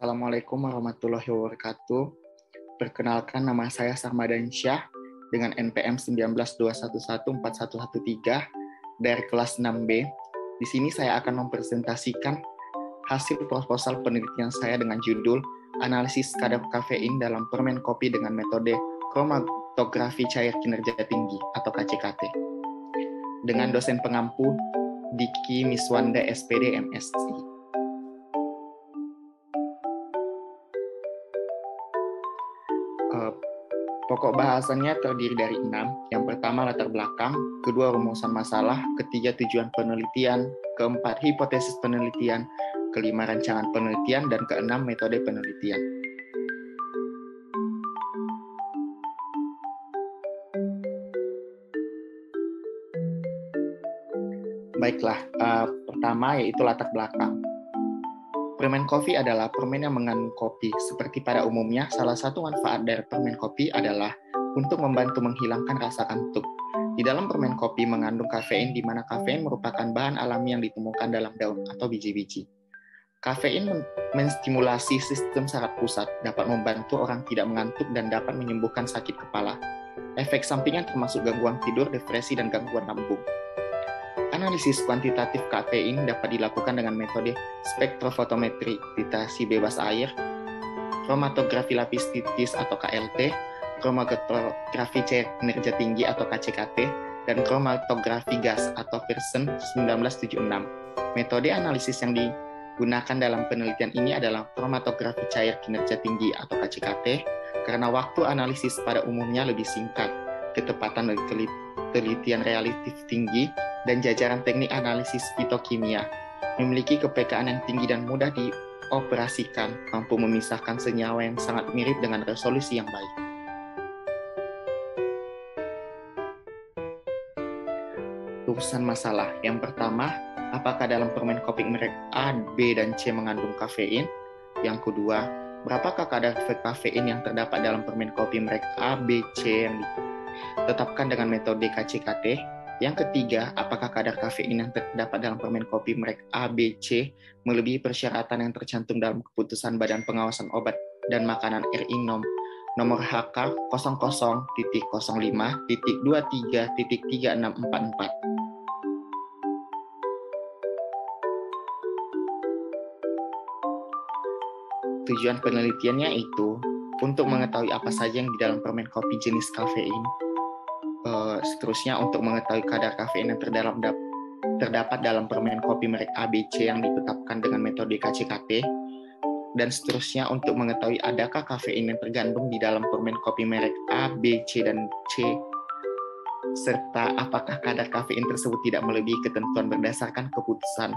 Assalamualaikum warahmatullahi wabarakatuh. Perkenalkan, nama saya Sarmadan Syah dengan NPM 1921141113 dari kelas 6B. Di sini saya akan mempresentasikan hasil proposal penelitian saya dengan judul Analisis kadar kafein dalam permen kopi dengan metode kromatografi cair kinerja tinggi atau KCKT. Dengan dosen pengampu Diki Miswanda SPD MSI. Pokok bahasannya terdiri dari 6. Yang pertama, latar belakang. Kedua, rumusan masalah. Ketiga, tujuan penelitian. Keempat, hipotesis penelitian. Kelima, rancangan penelitian. Dan keenam, metode penelitian. Baiklah, pertama yaitu latar belakang. Permen kopi adalah permen yang mengandung kopi. Seperti pada umumnya, salah satu manfaat dari permen kopi adalah untuk membantu menghilangkan rasa kantuk. Di dalam permen kopi mengandung kafein, di mana kafein merupakan bahan alami yang ditemukan dalam daun atau biji-biji. Kafein menstimulasi sistem saraf pusat, dapat membantu orang tidak mengantuk dan dapat menyembuhkan sakit kepala. Efek sampingnya termasuk gangguan tidur, depresi, dan gangguan lambung. Analisis kuantitatif kafein dapat dilakukan dengan metode spektrofotometri titrasi bebas air, kromatografi lapis titis atau KLT, kromatografi cair kinerja tinggi atau KCKT, dan kromatografi gas atau version 1976. Metode analisis yang digunakan dalam penelitian ini adalah kromatografi cair kinerja tinggi atau KCKT karena waktu analisis pada umumnya lebih singkat, ketepatan dari penelitian relatif tinggi, dan jajaran teknik analisis fitokimia, memiliki kepekaan yang tinggi dan mudah dioperasikan, mampu memisahkan senyawa yang sangat mirip dengan resolusi yang baik. Urusan masalah. Yang pertama, apakah dalam permen kopi merek A, B, dan C mengandung kafein? Yang kedua, berapakah kadar kafein yang terdapat dalam permen kopi merek A, B, C yang ditetapkan dengan metode KCKT? Yang ketiga, apakah kadar kafein yang terdapat dalam permen kopi merek A, B, C melebihi persyaratan yang tercantum dalam keputusan Badan Pengawasan Obat dan Makanan RI nomor HK 00.05.23.3644. Tujuan penelitiannya itu untuk mengetahui apa saja yang di dalam permen kopi jenis kafein. Seterusnya untuk mengetahui kadar kafein yang terdapat dalam permen kopi merek A, B, C yang ditetapkan dengan metode KCKT, dan seterusnya untuk mengetahui adakah kafein yang terkandung di dalam permen kopi merek A, B, C, dan C, serta apakah kadar kafein tersebut tidak melebihi ketentuan berdasarkan keputusan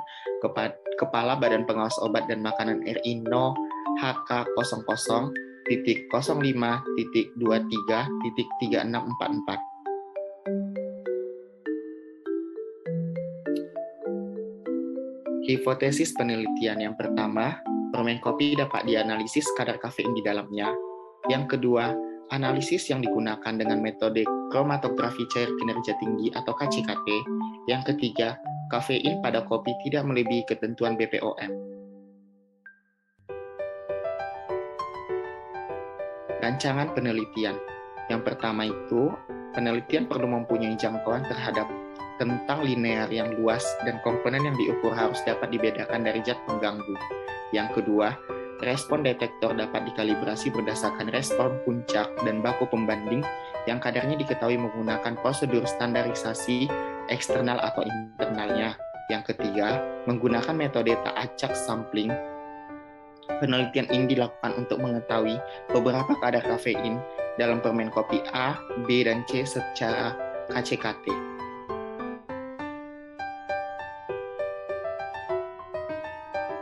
Kepala Badan Pengawas Obat dan Makanan RI No HK 00.05.23.3644. Hipotesis penelitian. Yang pertama, permen kopi dapat dianalisis kadar kafein di dalamnya. Yang kedua, analisis yang digunakan dengan metode kromatografi cair kinerja tinggi atau KCKT. Yang ketiga, kafein pada kopi tidak melebihi ketentuan BPOM. Rancangan penelitian. Yang pertama itu, penelitian perlu mempunyai jangkauan terhadap tentang linear yang luas dan komponen yang diukur harus dapat dibedakan dari zat pengganggu. Yang kedua, respon detektor dapat dikalibrasi berdasarkan respon puncak dan baku pembanding yang kadarnya diketahui menggunakan prosedur standarisasi eksternal atau internalnya. Yang ketiga, menggunakan metode tak acak sampling. Penelitian ini dilakukan untuk mengetahui beberapa kadar kafein dalam permen kopi A, B, dan C secara KCKT.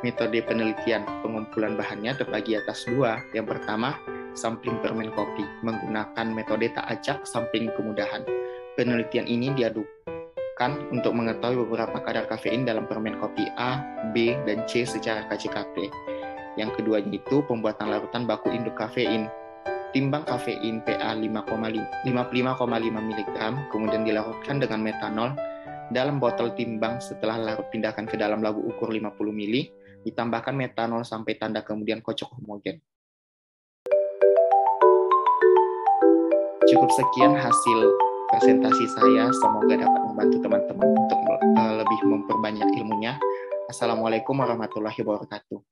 Metode penelitian. Pengumpulan bahannya terbagi atas dua. Yang pertama, sampling permen kopi menggunakan metode tak acak sampling kemudahan. Penelitian ini diadukan untuk mengetahui beberapa kadar kafein dalam permen kopi A, B, dan C secara KCKT. Yang keduanya itu pembuatan larutan baku induk kafein. Timbang kafein PA 55,5 mg, kemudian dilarutkan dengan metanol dalam botol timbang setelah larut pindahkan ke dalam labu ukur 50 ml, Ditambahkan metanol sampai tanda kemudian kocok homogen. Cukup sekian hasil presentasi saya. Semoga dapat membantu teman-teman untuk lebih memperbanyak ilmunya. Assalamualaikum warahmatullahi wabarakatuh.